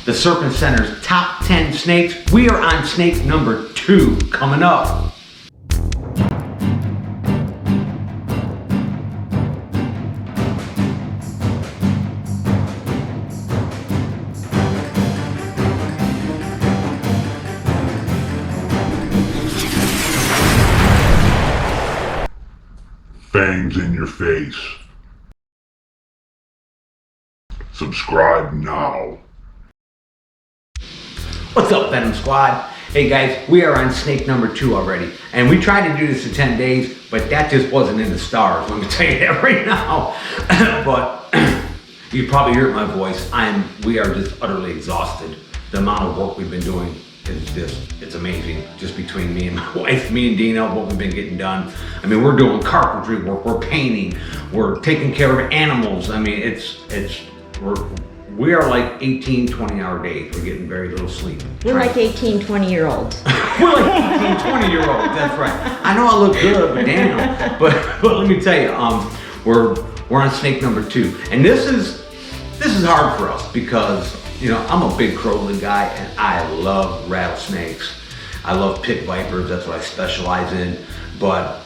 the Serpent Center's top 10 snakes. We are on snake number 2 coming up. Fangs in your face. Subscribe now. What's up, Venom Squad? Hey guys, we are on snake number 2 already. And we tried to do this in 10 days, but that just wasn't in the stars. Let me tell you that right now. But you probably heard my voice. We are just utterly exhausted. The amount of work we've been doing it's amazing. Just between me and my wife, me and Dina, what we've been getting done. I mean, we're doing carpentry work, we're painting, we're taking care of animals. I mean, we are like 18, 20-hour days. We're getting very little sleep. We're like 18, 20-year-olds. We're like 18, 20-year-olds, that's right. I know I look good, but damn. But let me tell you, we're on snake number 2. And this is hard for us because, you know, I'm a big crowley guy and I love rattlesnakes. I love pit vipers, that's what I specialize in. But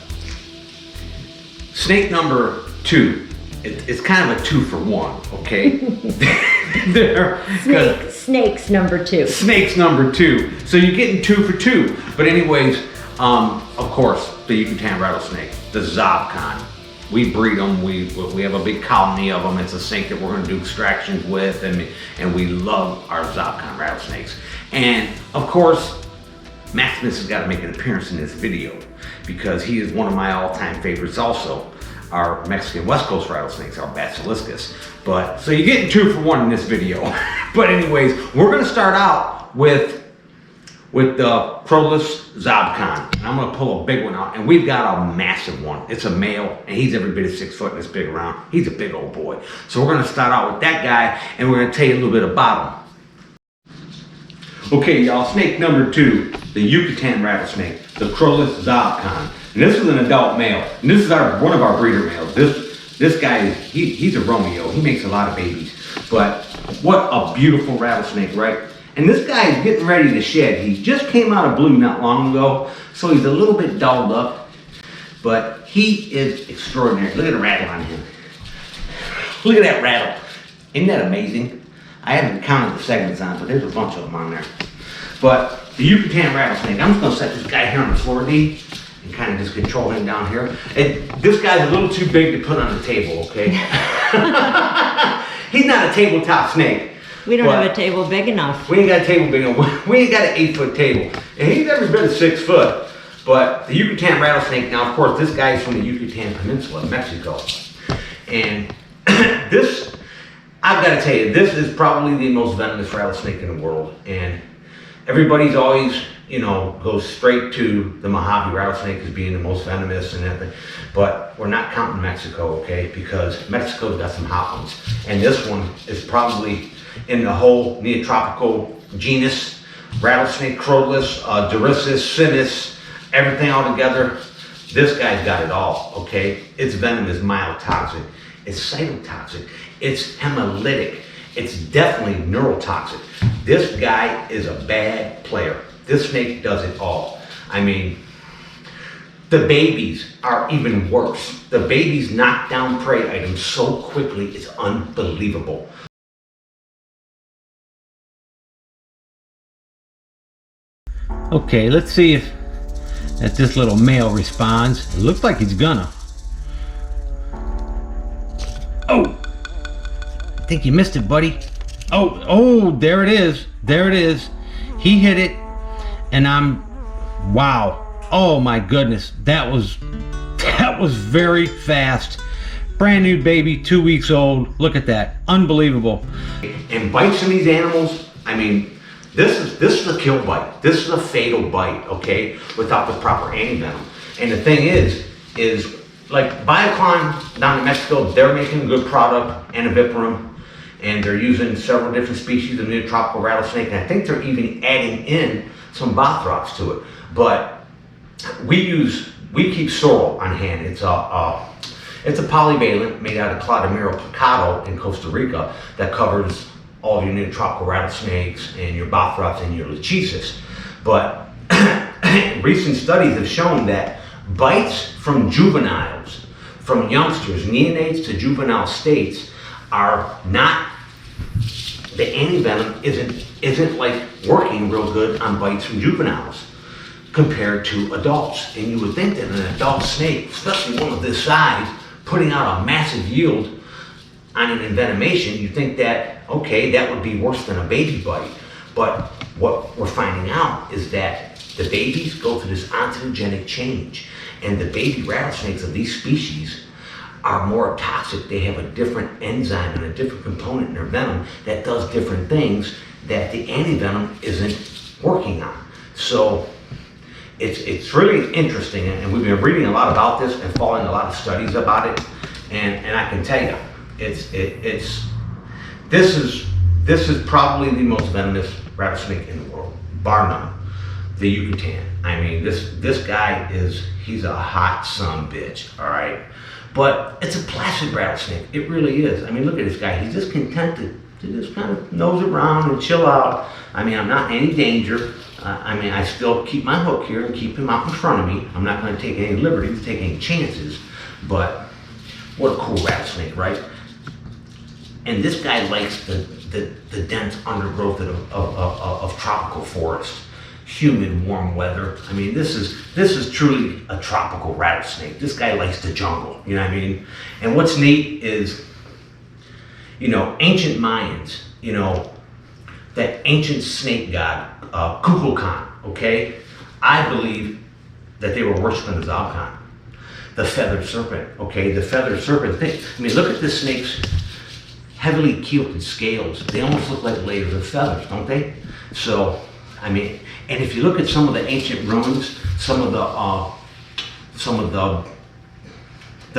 snake number 2, it's kind of a 2 for 1, okay? Snakes number 2. Snakes number 2. So you're getting 2 for 2. But anyways, of course, the Yucatán Rattlesnake, the Zobcon. We breed them, we have a big colony of them. It's a snake that we're gonna do extractions with, and we love our Zobcon rattlesnakes. And of course, Maximus has got to make an appearance in this video because he is one of my all-time favorites also. Our Mexican West Coast rattlesnakes, our Basiliscus. But, so you're getting 2 for 1 in this video. But anyways, we're gonna start out with the crowless Zobcon. And I'm gonna pull a big one out, and we've got a massive one. It's a male, and he's every bit of 6 foot and it's big around. He's a big old boy. So we're gonna start out with that guy, and we're gonna tell you a little bit about him. Okay, y'all, snake number 2, the Yucatán rattlesnake, the crowless Zobcon. And this is an adult male, and this is one of our breeder males. This guy, he's a Romeo. He makes a lot of babies. But what a beautiful rattlesnake, right? And this guy is getting ready to shed. He just came out of blue not long ago, so he's a little bit dolled up, but he is extraordinary. Look at the rattle on him. Look at that rattle. Isn't that amazing? I haven't counted the segments on it, but there's a bunch of them on there. But the Yucatán rattlesnake, I'm just gonna set this guy here on the floor, D, and kind of just control him down here. And this guy's a little too big to put on the table, okay? He's not a tabletop snake. We don't have a table big enough. We ain't got a table big enough. We ain't got an 8-foot table. And he's every bit of 6 foot. But the Yucatán rattlesnake, now of course this guy's from the Yucatán Peninsula, Mexico. And this, I've got to tell you, this is probably the most venomous rattlesnake in the world. And everybody's always, you know, goes straight to the Mojave rattlesnake as being the most venomous and everything. But we're not counting Mexico, okay? Because Mexico's got some hot ones. And this one is probably in the whole neotropical genus, rattlesnake, crowless, Dorissus, Sinus, everything all together. This guy's got it all, okay? Its venom is myotoxic, it's cytotoxic, it's hemolytic, it's definitely neurotoxic. This guy is a bad player. This snake does it all. I mean, the babies are even worse. The babies knock down prey items so quickly, it's unbelievable. Okay, let's see if this little male responds. It looks like he's gonna. Oh! I think you missed it, buddy. Oh, there it is. There it is. He hit it, and wow. Oh my goodness, that was very fast. Brand new baby, 2 weeks old. Look at that, unbelievable. And bites in these animals, I mean, this is a kill bite. This is a fatal bite, okay, without the proper antivenom. And the thing is like Biocon down in Mexico, they're making a good product, aniviparum, and they're using several different species of neotropical rattlesnake, and I think they're even adding in some Bothrops to it. But we keep sorrel on hand. It's a polyvalent made out of Clodomiro plicado in Costa Rica that covers all of your new tropical rattlesnakes and your bothrops and your lechises. But recent studies have shown that bites from juveniles, from youngsters, neonates to juvenile states, are not, the antivenom isn't like working real good on bites from juveniles compared to adults. And you would think that an adult snake, especially one of this size, putting out a massive yield on an envenomation, you think that, okay, that would be worse than a baby bite. But what we're finding out is that the babies go through this ontogenic change, and the baby rattlesnakes of these species are more toxic. They have a different enzyme and a different component in their venom that does different things that the antivenom isn't working on. So it's really interesting, and we've been reading a lot about this and following a lot of studies about it, and I can tell you, this is probably the most venomous rattlesnake in the world, bar none. The Yucatan. I mean, this guy he's a hot son bitch, all right? But it's a placid rattlesnake. It really is. I mean, look at this guy. He's just content to just kind of nose around and chill out. I mean, I'm not in any danger. I mean, I still keep my hook here and keep him out in front of me. I'm not going to take any liberties, take any chances. But what a cool rattlesnake, right? And this guy likes the dense undergrowth of tropical forest, humid, warm weather. I mean, this is truly a tropical rattlesnake. This guy likes the jungle, you know what I mean? And what's neat is, you know, ancient Mayans, you know, that ancient snake god, Kukulkan, okay? I believe that they were worshiping the Zalkan, the feathered serpent, okay? The feathered serpent thing. I mean, look at this snake's heavily keeled scales. They almost look like layers of feathers, don't they? So, I mean, and if you look at some of the ancient ruins, some of the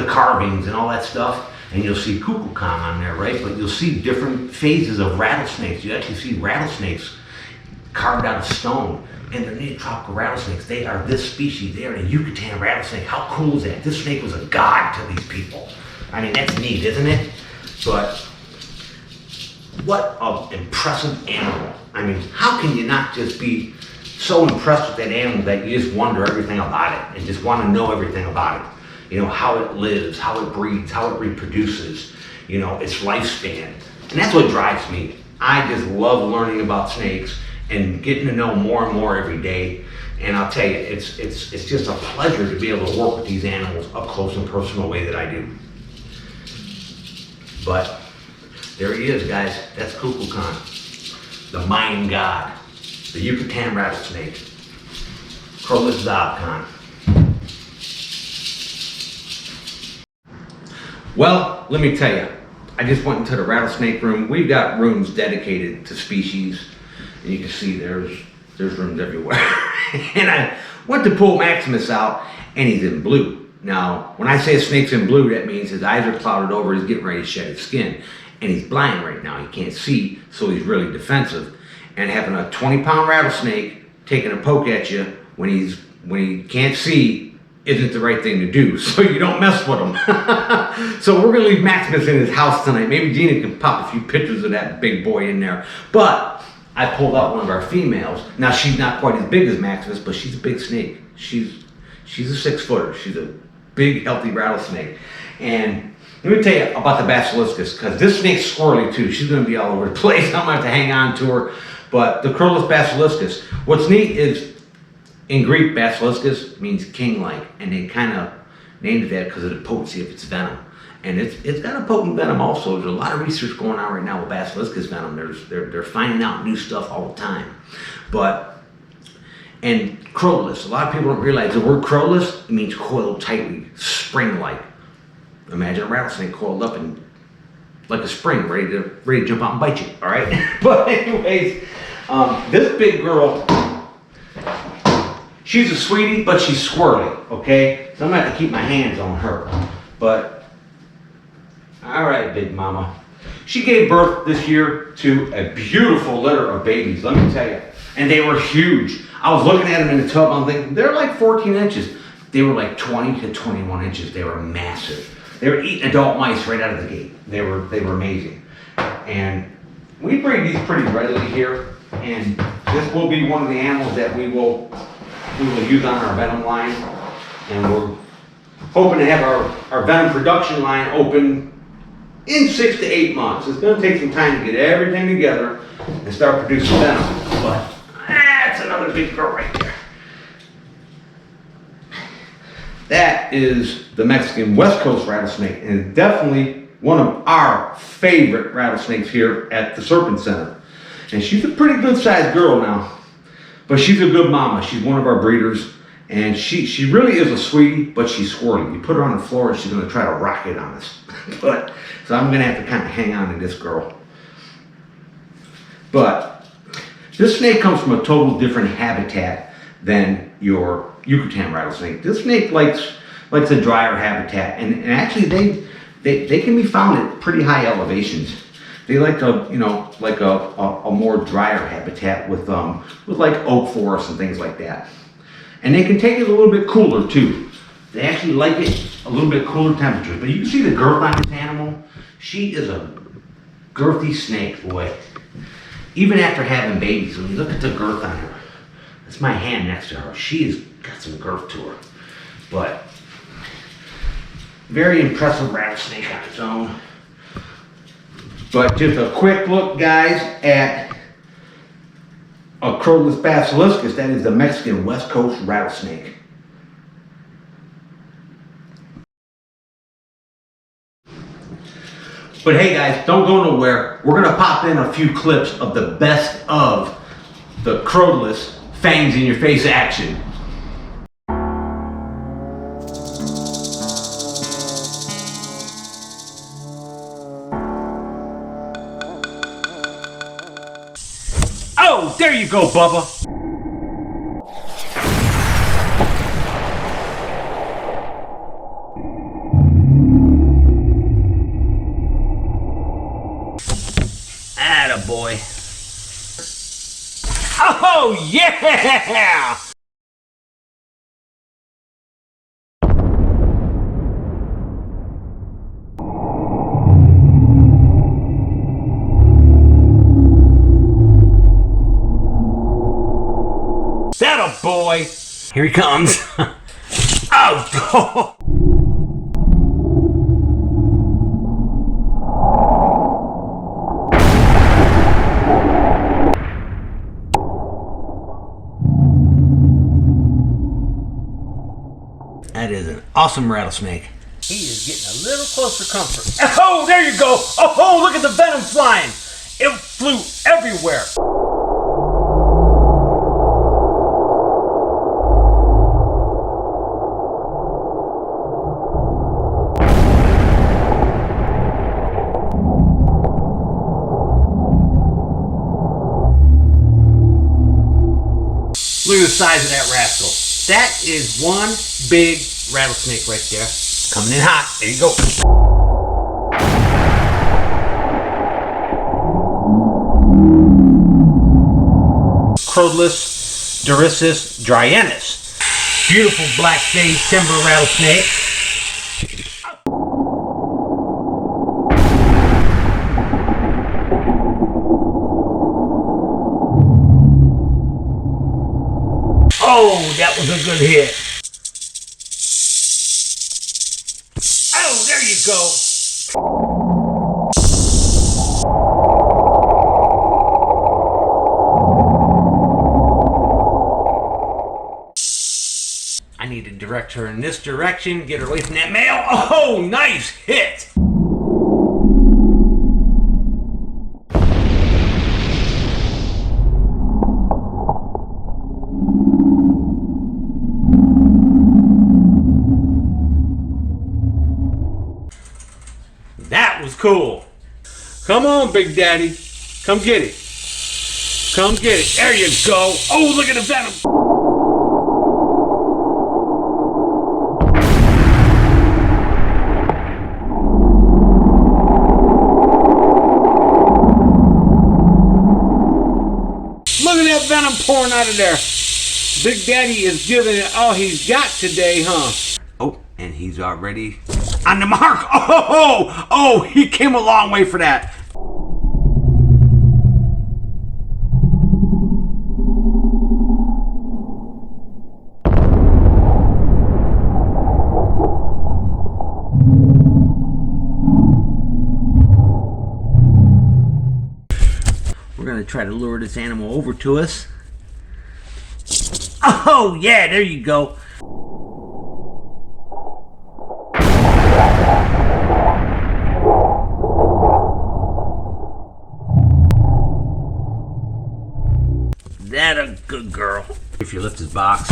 carvings and all that stuff, and you'll see Kukulkan on there, right? But you'll see different phases of rattlesnakes. You actually see rattlesnakes carved out of stone, and they're native tropical rattlesnakes. They are this species. They are a Yucatan rattlesnake. How cool is that? This snake was a god to these people. I mean, that's neat, isn't it? But what an impressive animal. I mean, how can you not just be so impressed with that animal that you just wonder everything about it and just want to know everything about it? You know, how it lives, how it breeds, how it reproduces, you know, its lifespan. And that's what drives me. I just love learning about snakes and getting to know more and more every day. And I'll tell you, it's just a pleasure to be able to work with these animals up close and personal way that I do. But there he is, guys. That's Kukulkan, the Mayan god, the Yucatan rattlesnake, Crowless Zobcon. Well, let me tell you, I just went into the rattlesnake room. We've got rooms dedicated to species, and you can see there's rooms everywhere. And I went to pull Maximus out, and he's in blue. Now, when I say a snake's in blue, that means his eyes are clouded over, he's getting ready to shed his skin. And he's blind right now, he can't see, so he's really defensive. And having a 20-pound rattlesnake taking a poke at you when he can't see isn't the right thing to do, so you don't mess with him. So we're gonna leave Maximus in his house tonight. Maybe Gina can pop a few pictures of that big boy in there. But I pulled out one of our females. Now she's not quite as big as Maximus, but she's a big snake. She's a 6-footer. She's a big, healthy rattlesnake. And let me tell you about the basiliscus, because this snake's squirrely too. She's gonna be all over the place. I'm gonna have to hang on to her. But the Crowless basiliscus, what's neat is, in Greek, basiliscus means king-like, and they kind of named it that because of the potency of its venom. And it's got a potent venom also. There's a lot of research going on right now with basiliscus venom. They're finding out new stuff all the time. And crowless, a lot of people don't realize the word crowless means coiled tightly, spring-like. Imagine a rattlesnake coiled up and like a spring, ready to jump out and bite you, all right? But anyways, this big girl, she's a sweetie, but she's squirrely, okay? So I'm gonna have to keep my hands on her. But, all right, big mama. She gave birth this year to a beautiful litter of babies, let me tell you. And they were huge. I was looking at them in the tub, I'm thinking, they're like 14 inches. They were like 20 to 21 inches. They were massive. They were eating adult mice right out of the gate. They were amazing. And We breed these pretty readily here, and this will be one of the animals that we will use on our venom line, and we're hoping to have our venom production line open in 6 to 8 months. It's going to take some time to get everything together and start producing venom, but that's another big girl right there. That is the Mexican West Coast rattlesnake, and it's definitely one of our favorite rattlesnakes here at the Serpent Center. And she's a pretty good sized girl now, but she's a good mama. She's one of our breeders, and she really is a sweetie, but she's squirrely. You put her on the floor and she's gonna try to rock it on us. So I'm gonna have to kind of hang on to this girl. But this snake comes from a total different habitat than your Yucatán rattlesnake. This snake likes a drier habitat, and actually they can be found at pretty high elevations. They like a more drier habitat with like oak forests and things like that. And they can take it a little bit cooler too. They actually like it a little bit cooler temperatures. But you can see the girth on this animal. She is a girthy snake, boy. Even after having babies, when you look at the girth on her, that's my hand next to her. She's got some girth to her. But very impressive rattlesnake on its own. But just a quick look, guys, at a crowless basiliscus. That is the Mexican West Coast rattlesnake. But hey guys, don't go nowhere. We're gonna pop in a few clips of the best of the crowless fangs in your face action. Oh, there you go, Bubba. Attaboy. Oh, yeah! Boy, here he comes. Oh, that is an awesome rattlesnake. He is getting a little closer comfort. Oh, there you go. Oh, look at the venom flying. It flew everywhere. Look at the size of that rascal. That is one big rattlesnake right there. Coming in hot. There you go. Crowless Dorissus dryanus. Beautiful black-faced timber rattlesnake. Oh, that was a good hit. Oh, there you go. I need to direct her in this direction, get her away from that male. Oh, nice hit. That was cool. Come on, Big Daddy. Come get it. Come get it. There you go. Oh, look at the venom. Look at that venom pouring out of there. Big Daddy is giving it all he's got today, huh? Oh, and he's already on the mark. Oh, he came a long way for that. We're gonna try to lure this animal over to us. Oh yeah, there you go. That a good girl. If you lift his box.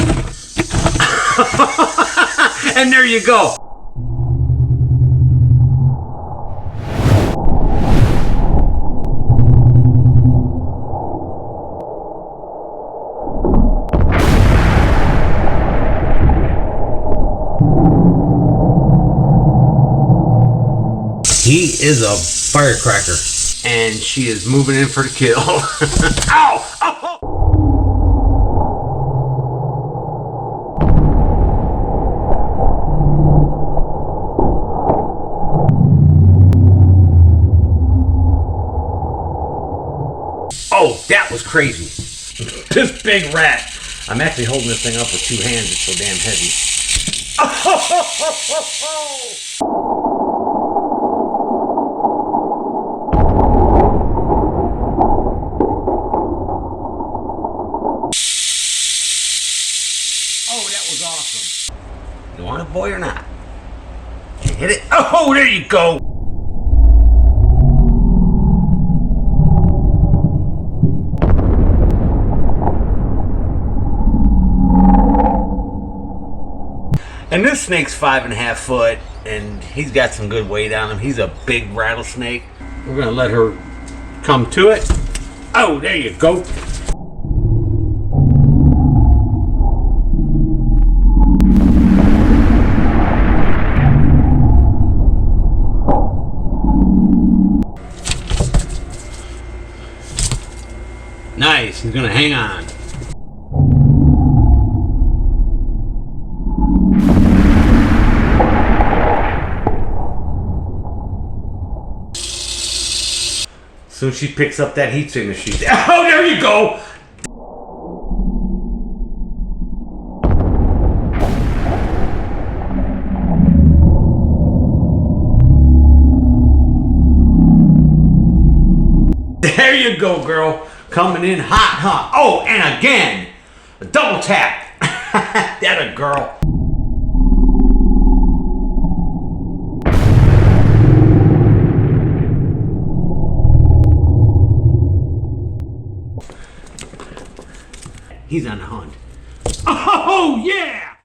And there you go. He is a firecracker. And she is moving in for the kill. Ow! Oh! Oh, that was crazy. This big rat. I'm actually holding this thing up with two hands. It's so damn heavy. Oh, that was awesome. You want it, boy, or not? Can you hit it? Oh, there you go. And this snake's 5.5 foot, and he's got some good weight on him. He's a big rattlesnake. We're gonna let her come to it. Oh, there you go. Nice, he's gonna hang on. Soon she picks up that heat signature. Oh, there you go! There you go, girl. Coming in hot, huh? Oh, and again, a double tap. That a girl. He's on the hunt. Oh, yeah!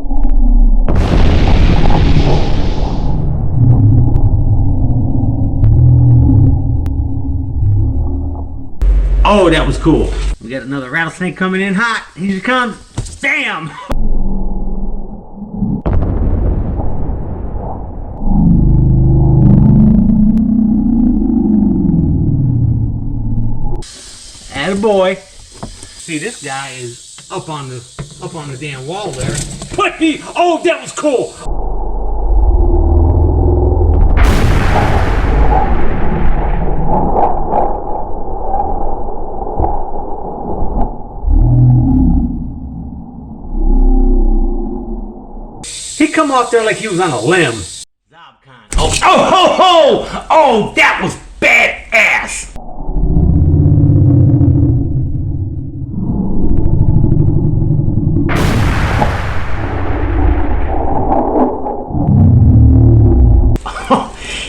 Oh, that was cool. We got another rattlesnake coming in hot. Here he comes. Bam! Attaboy. See, this guy is up on the damn wall there. But oh, that was cool. He come off there like he was on a limb. Oh, that was badass.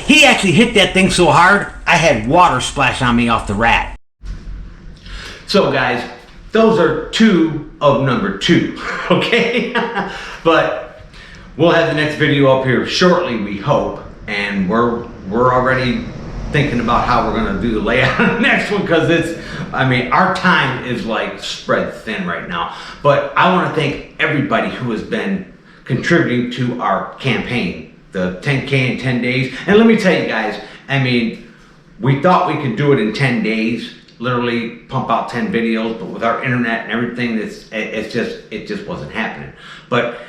He actually hit that thing so hard, I had water splash on me off the rat. So guys, those are 2 of number 2, okay? But we'll have the next video up here shortly, we hope. And we're already thinking about how we're gonna do the layout on the next one, because I mean, our time is like spread thin right now. But I wanna thank everybody who has been contributing to our campaign. The 10K in 10 days. And let me tell you guys, I mean, we thought we could do it in 10 days, literally pump out 10 videos, but with our internet and everything, it just wasn't happening. But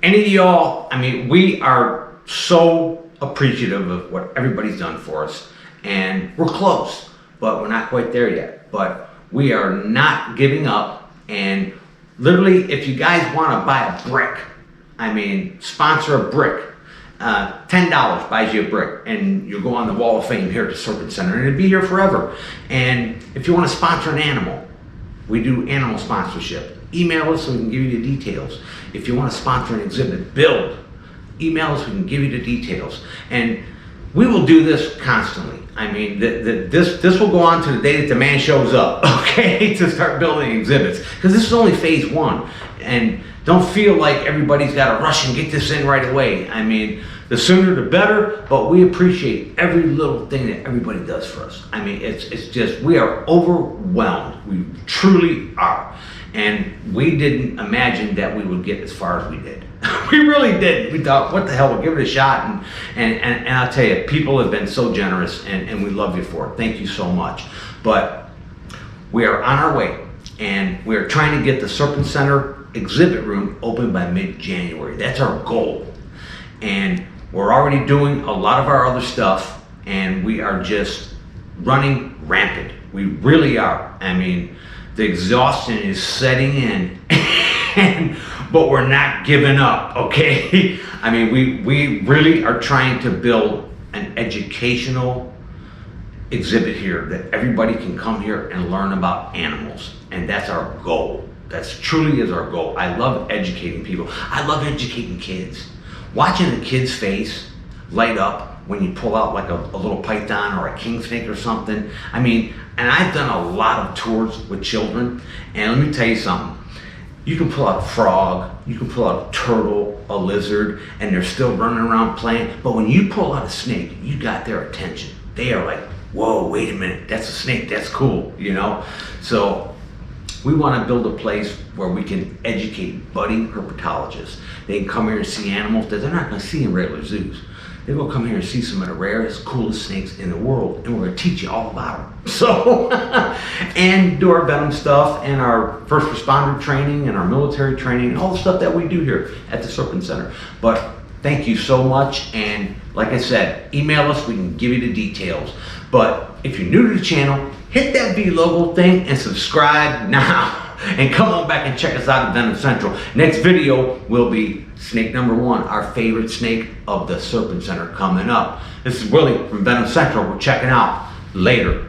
any of y'all, I mean, we are so appreciative of what everybody's done for us, and we're close, but we're not quite there yet. But we are not giving up, and literally, if you guys want to buy a brick, I mean, sponsor a brick. $10 buys you a brick, and you'll go on the Wall of Fame here at the Serpent Center, and it'll be here forever. And if you want to sponsor an animal, we do animal sponsorship. Email us so we can give you the details. If you want to sponsor an exhibit, build. Email us, we can give you the details. And we will do this constantly. I mean, this will go on to the day that the man shows up, okay, to start building exhibits. Because this is only phase 1. And don't feel like everybody's got to rush and get this in right away. I mean, the sooner the better, but we appreciate every little thing that everybody does for us. I mean, it's just, we are overwhelmed. We truly are. And we didn't imagine that we would get as far as we did. We really did. We thought, what the hell, we'll give it a shot. And I'll tell you, people have been so generous, and we love you for it. Thank you so much. But we are on our way, and we are trying to get the Serpent Center exhibit room open by mid-January. That's our goal. And we're already doing a lot of our other stuff, and we are just running rampant. We really are. I mean, the exhaustion is setting in, but we're not giving up, okay? I mean, we really are trying to build an educational exhibit here that everybody can come here and learn about animals, and that's our goal. That's truly is our goal. I love educating people. I love educating kids. Watching a kid's face light up when you pull out like a little python or a king snake or something. I mean, and I've done a lot of tours with children, and let me tell you something. You can pull out a frog, you can pull out a turtle, a lizard, and they're still running around playing. But when you pull out a snake, you got their attention. They are like, whoa, wait a minute, that's a snake, that's cool, you know? So we want to build a place where we can educate budding herpetologists. They can come here and see animals that they're not going to see in regular zoos. They're going to come here and see some of the rarest, coolest snakes in the world, and we're going to teach you all about them. So, and do our venom stuff, and our first responder training, and our military training, and all the stuff that we do here at the Serpent Center. But thank you so much, and like I said, email us, we can give you the details. But if you're new to the channel, hit that V logo thing and subscribe now. And come on back and check us out at Venom Central. Next video will be snake number 1, our favorite snake of the Serpent Center coming up. This is Willie from Venom Central. We're checking out. Later.